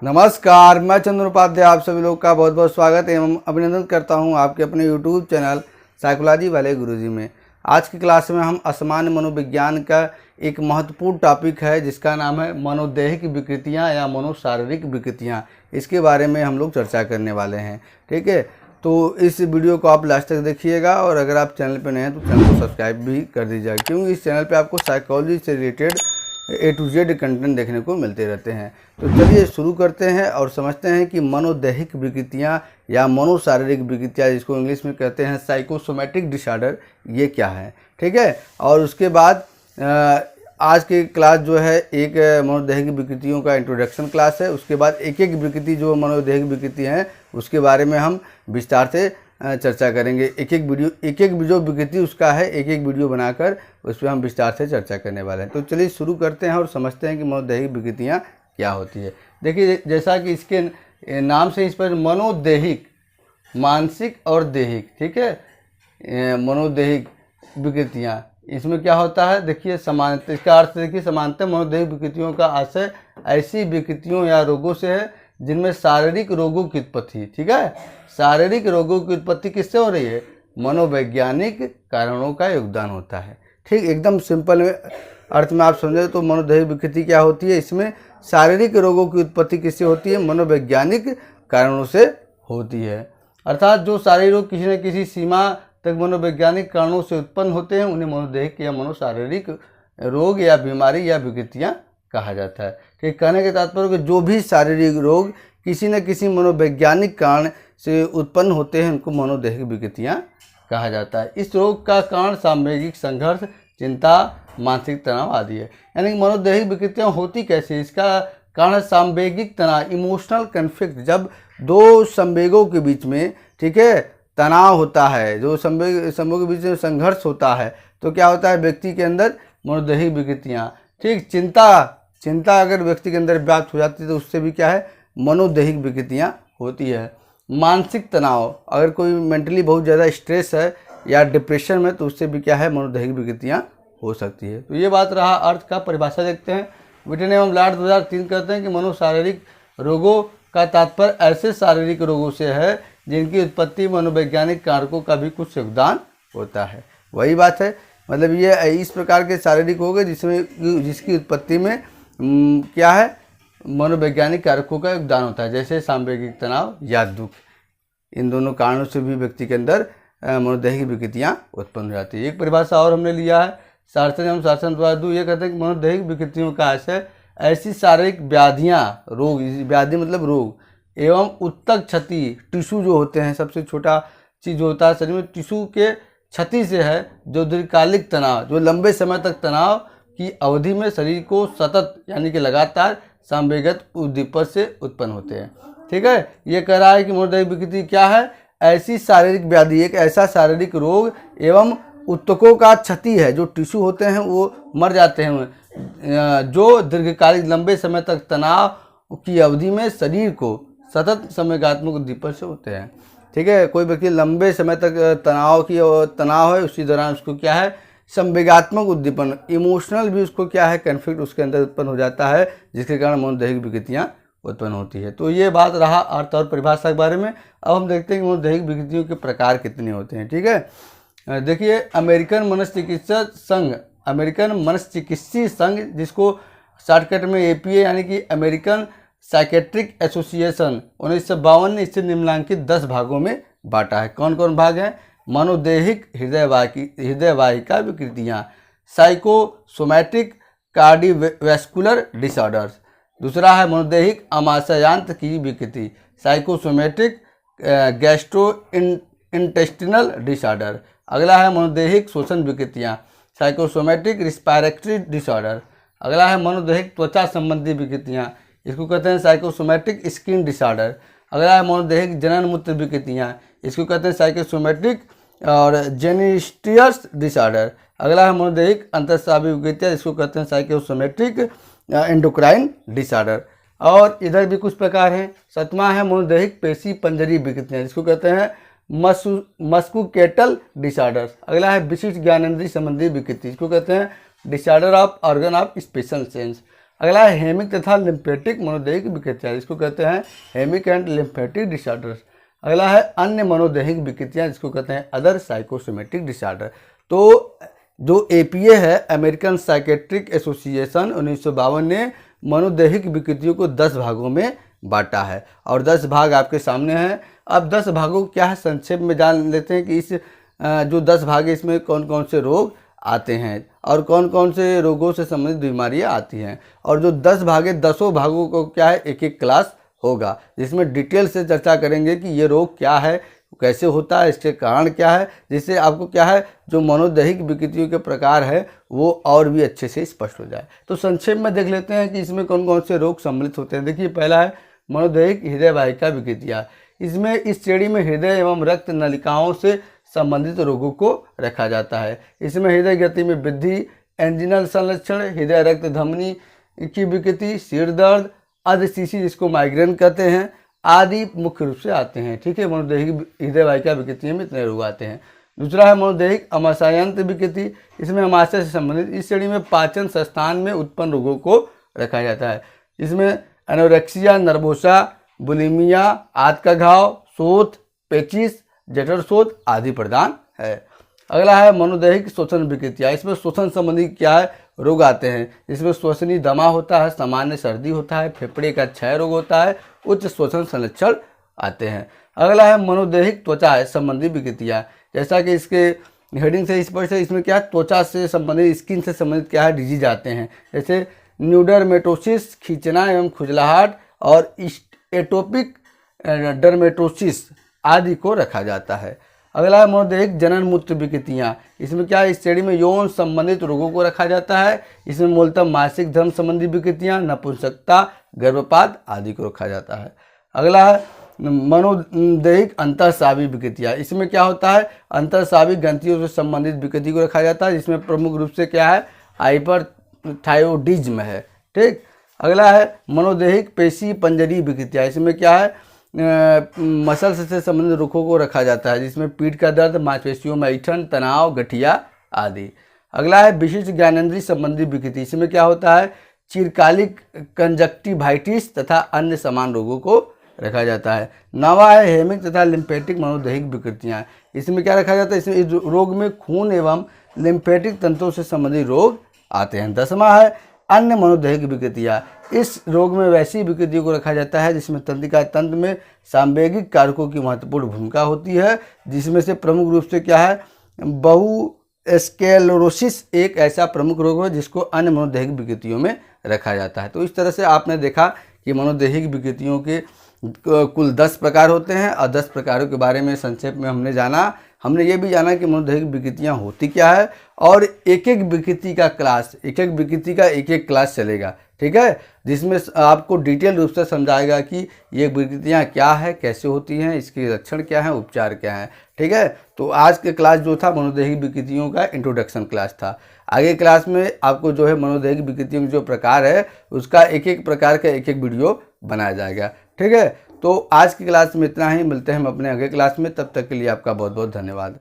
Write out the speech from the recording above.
नमस्कार, मैं चंद्र उपाध्याय आप सभी लोग का बहुत बहुत स्वागत एवं अभिनंदन करता हूं आपके अपने YouTube चैनल साइकोलॉजी वाले गुरुजी में। आज की क्लास में हम असामान्य मनोविज्ञान का एक महत्वपूर्ण टॉपिक है जिसका नाम है मनोदैहिक विकृतियां या मनोशारीरिक विकृतियां। इसके बारे में हम लोग चर्चा करने वाले हैं। ठीक है, तो इस वीडियो को आप लास्ट तक देखिएगा और अगर आप चैनल पर नए हैं तो चैनल को सब्सक्राइब भी कर दीजिएगा, क्योंकि इस चैनल पर आपको साइकोलॉजी से related A to Z content देखने को मिलते रहते हैं। तो चलिए शुरू करते हैं और समझते हैं कि मनोदैहिक विकृतियां या मनोशारीरिक विकृतियां, जिसको इंग्लिश में कहते हैं साइकोसोमैटिक डिसऑर्डर, ये क्या है। ठीक है, और उसके बाद आज की क्लास जो है एक मनोदैहिक विकृतियों का इंट्रोडक्शन क्लास है। उसके बाद एक एक विकृति जो मनोदैहिक विकृति हैं उसके बारे में हम विस्तार से चर्चा करेंगे। एक एक जो विकृति उसका है एक एक वीडियो बनाकर उस पर हम विस्तार से चर्चा करने वाले हैं। तो चलिए शुरू करते हैं और समझते हैं कि मनोदैहिक विकृतियाँ क्या होती है। देखिए, जैसा कि इसके नाम से इस पर मनोदैहिक, मानसिक और दैहिक, ठीक है, मनोदैहिक विकृतियाँ, इसमें क्या होता है। देखिए समानता, इसका अर्थ देखिए समानता मनोदैहिक विकृतियों का आशय ऐसी विकृतियों या रोगों से है जिनमें शारीरिक रोगों की उत्पत्ति, ठीक है, शारीरिक रोगों की उत्पत्ति किससे हो रही है, मनोवैज्ञानिक कारणों का योगदान होता है। ठीक, एकदम सिंपल अर्थ में आप समझे तो मनोदैहिक विकृति क्या होती है, इसमें शारीरिक रोगों की उत्पत्ति किससे होती है, मनोवैज्ञानिक कारणों से होती है। अर्थात जो शारीरिक रोग किसी न किसी सीमा तक मनोवैज्ञानिक कारणों से उत्पन्न होते हैं उन्हें मनोदैहिक या मनोशारीरिक रोग या बीमारी या विकृतियाँ कहा जाता है। ठीक, कहने के तात्पर्य कि जो भी शारीरिक रोग किसी न किसी मनोवैज्ञानिक कारण से उत्पन्न होते हैं उनको मनोदैहिक विकृतियाँ कहा जाता है। इस रोग का कारण सामूहिक संघर्ष, चिंता, मानसिक तनाव आदि है। यानी मनोदैहिक विकृतियाँ होती कैसे, इसका कारण सामवेगिक तनाव, इमोशनल कन्फ्लिक्ट। जब दो संवेगों के बीच में, ठीक है, तनाव होता है, जो संवेगों के बीच में संघर्ष होता है तो क्या होता है, व्यक्ति के अंदर मनोदैहिक विकृतियाँ। ठीक, चिंता अगर व्यक्ति के अंदर व्याप्त हो जाती है तो उससे भी क्या है, मनोदैहिक विकृतियाँ होती है। मानसिक तनाव, अगर कोई मेंटली बहुत ज़्यादा स्ट्रेस है या डिप्रेशन में तो उससे भी क्या है, मनोदैहिक विकृतियाँ हो सकती है। तो ये बात रहा अर्थ का। परिभाषा देखते हैं। ब्रिटेन एवं लार्ड 2003 कहते हैं कि मनोशारीरिक रोगों का तात्पर्य ऐसे शारीरिक रोगों से है जिनकी उत्पत्ति मनोवैज्ञानिक कारकों का भी कुछ योगदान होता है। वही बात है, मतलब ये इस प्रकार के शारीरिक रोग है जिसकी उत्पत्ति में क्या है, मनोवैज्ञानिक कारकों का योगदान होता है, जैसे सामवेगिक तनाव या दुख। इन दोनों कारणों से भी व्यक्ति के अंदर मनोदैहिक विकृतियाँ उत्पन्न हो जाती है। एक परिभाषा और हमने लिया है सार्सन एवं सार्सन द्वारा 2, ये कहते हैं कि मनोदैहिक विकृतियों का आशय ऐसी शारीरिक व्याधियाँ, रोग, व्याधि मतलब रोग, एवं उत्तक क्षति, टिश्यू जो होते हैं, सबसे छोटा चीज़ जो होता है शरीर में, टिश्यू के क्षति से है, जो दीर्घकालिक तनाव, जो लंबे समय तक तनाव की अवधि में शरीर को सतत यानी कि लगातार सामवेगत उद्दीपन से उत्पन्न होते हैं। ठीक है, ये कह रहा है कि मनोदैहिक विकृति क्या है, ऐसी शारीरिक व्याधि, एक ऐसा शारीरिक रोग एवं उत्तकों का क्षति है, जो टिश्यू होते हैं वो मर जाते हैं, जो दीर्घकालिक लंबे समय तक तनाव की अवधि में शरीर को सतत संवेगात्मक उद्दीपन से होते हैं। ठीक है, कोई व्यक्ति लंबे समय तक तनाव है, उसी दौरान उसको क्या है, संवेगात्मक उद्दीपन, इमोशनल भी उसको क्या है, कन्फ्लिक्ट उसके अंदर उत्पन्न हो जाता है, जिसके कारण मनोदैहिक विकृतियाँ उत्पन्न होती है। तो ये बात रहा अर्थ और परिभाषा के बारे में। अब हम देखते हैं कि मनोदैहिक विकृतियों के प्रकार कितने होते हैं। ठीक है, देखिए अमेरिकन मनोचिकित्सीय संघ, जिसको शॉर्टकट में APA यानी कि अमेरिकन साइकेट्रिक एसोसिएशन, 1952 ने इसे निम्नलिखित 10 भागों में बांटा है। कौन कौन भाग हैं, मनोदैहिक हृदयवाहिका विकृतियाँ, साइकोसोमैटिक कार्डियोवैस्कुलर डिसऑर्डर्स। दूसरा है मनोदैहिक आमाशयांत की विकृति, साइकोसोमैटिक गैस्ट्रो इंटेस्टिनल डिसऑर्डर। अगला है मनोदैहिक श्वसन विकृतियाँ, साइकोसोमैटिक रिस्पायरेटरी डिसऑर्डर। अगला है मनोदैहिक त्वचा संबंधी विकृतियाँ, इसको कहते हैं साइकोसोमैटिक स्किन डिसऑर्डर। अगला है मनोदैहिक जनन मूत्र विकृतियाँ, इसको कहते हैं साइकोसोमैटिक और जेनिस्टियस डिसऑर्डर। अगला है मनोदैहिक अंतःस्रावी विकृतियाँ, इसको कहते हैं साइकोसोमैटिक एंडोक्राइन डिसऑर्डर। और इधर भी कुछ प्रकार हैं। 7वां है मनोदैहिक पेशी पंजरी विकृतियाँ, जिसको कहते हैं मस्कुकेटल डिसऑर्डर्स। अगला है विशिष्ट ज्ञानेंद्रिय संबंधी विकृति, इसको कहते हैं disorder of organ of special sense. अगला है हेमिक तथा लिम्फेटिक मनोदैहिक विकृतियाँ, इसको कहते हैं हेमिक एंड लिम्फेटिक डिसऑर्डर्स। अगला है अन्य मनोदैहिक विकृतियाँ, जिसको कहते हैं अदर साइकोसोमेटिक डिसऑर्डर। तो जो APA है, अमेरिकन साइकेट्रिक एसोसिएशन, 1952 ने मनोदैहिक विकृतियों को 10 भागों में बांटा है और 10 भाग आपके सामने हैं। अब 10 भागों क्या है संक्षेप में जान लेते हैं कि इस जो 10 भाग है इसमें कौन कौन से रोग आते हैं और कौन कौन से रोगों से संबंधित बीमारियां आती हैं। और जो 10 भाग है, 10 भागों को क्या है एक एक क्लास होगा, जिसमें डिटेल से चर्चा करेंगे कि ये रोग क्या है, कैसे होता है, इसके कारण क्या है, जिससे आपको क्या है जो मनोदैहिक विकृतियों के प्रकार है वो और भी अच्छे से स्पष्ट हो जाए। तो संक्षेप में देख लेते हैं कि इसमें कौन कौन से रोग सम्मिलित होते हैं। देखिए, पहला है मनोदैहिक हृदय वाहिका विकृतियाँ। इसमें इस श्रेणी में हृदय एवं रक्त नलिकाओं से संबंधित रोगों को रखा जाता है। इसमें हृदय गति में वृद्धि, एंजिनल संलक्षण, हृदय रक्त धमनी की विकृति, सिर दर्द, अधशीशी जिसको माइग्रेन कहते हैं आदि मुख्य रूप से आते हैं। ठीक है, मनोदैहिक हृदय वाहिका विकृतियों में इतने रोग आते हैं। दूसरा है मनोदैहिक अमाशयंत्र विकृति। इसमें अमाशय से संबंधित इस श्रेणी में पाचन संस्थान में उत्पन्न रोगों को रखा जाता है। इसमें एनोरेक्सिया नर्वोसा, बुलिमिया, आंत का घाव, शोथ, पेचिस, जठर शोथ आदि प्रदान है। अगला है मनोदैहिक श्वसन विकृतियाँ। इसमें श्वसन संबंधी क्या है रोग आते हैं। इसमें श्वसनीय दमा होता है, सामान्य सर्दी होता है, फेफड़े का क्षय रोग होता है, उच्च श्वसन संलक्षण आते हैं। अगला है मनोदैहिक त्वचा संबंधी विकृतियाँ। जैसा कि इसके हेडिंग से स्पष्ट है, इसमें क्या है त्वचा से संबंधित, स्किन से संबंधित क्या है डिजीज आते हैं, जैसे न्यूडरमेटोसिस, खींचना एवं खुजलाहट और एटोपिक डर्मेटोसिस आदि को रखा जाता है। अगला है मनोदैहिक जनन मूत्र विकृतियाँ। इसमें क्या है इस श्रेणी में यौन संबंधित रोगों को रखा जाता है। इसमें मूलतः मासिक धर्म संबंधी विकृतियाँ, नपुंसकता, गर्भपात आदि को रखा जाता है। अगला है मनोदैहिक अंतःस्रावी विकृतियाँ। इसमें क्या होता है अंतःस्रावी ग्रंथियों से संबंधित विकृति को रखा जाता है, जिसमें प्रमुख रूप से क्या है हाइपरथायरॉइडिज्म है। ठीक। अगला है मनोदैहिक पेशी पंजरी विकृतियाँ। इसमें क्या है मसल्स से संबंधित रोगों को रखा जाता है, जिसमें पीठ का दर्द, मांसपेशियों में ऐंठन, तनाव, गठिया आदि। अगला है विशिष्ट ज्ञानेंद्रिय संबंधी विकृति। इसमें क्या होता है चिरकालिक कंजक्टिवाइटिस तथा अन्य समान रोगों को रखा जाता है। नवा है हेमिक तथा लिम्फेटिक मनोदैहिक विकृतियाँ। इसमें क्या रखा जाता है, इसमें इस रोग में खून एवं लिम्फेटिक तंत्रों से संबंधित रोग आते हैं। 10वां है अन्य मनोदैहिक विकृतियाँ। इस रोग में वैसी विकृतियों को रखा जाता है जिसमें तंत्रिका तंत्र में सांवेगिक कारकों की महत्वपूर्ण भूमिका होती है, जिसमें से प्रमुख रूप से क्या है बहुस्क्लेरोसिस एक ऐसा प्रमुख रोग है जिसको अन्य मनोदैहिक विकृतियों में रखा जाता है। तो इस तरह से आपने देखा कि मनोदैहिक विकृतियों के कुल 10 प्रकार होते हैं और 10 प्रकारों के बारे में संक्षेप में हमने जाना। हमने ये भी जाना कि मनोदैहिक विकृतियाँ होती क्या है और एक एक विकृति का क्लास, एक एक विकृति का एक एक क्लास चलेगा। ठीक है, जिसमें आपको डिटेल रूप से समझाएगा कि ये विकृतियाँ क्या है, कैसे होती हैं, इसके लक्षण क्या हैं, उपचार क्या हैं। ठीक है, तो आज के क्लास जो था मनोदैहिक विकृतियों का इंट्रोडक्शन क्लास था। आगे क्लास में आपको जो है मनोदैहिक विकृतियों के जो प्रकार है उसका एक एक प्रकार का एक एक वीडियो बनाया जाएगा। ठीक है, तो आज की क्लास में इतना ही। मिलते हैं हम अपने अगले क्लास में, तब तक के लिए आपका बहुत बहुत धन्यवाद।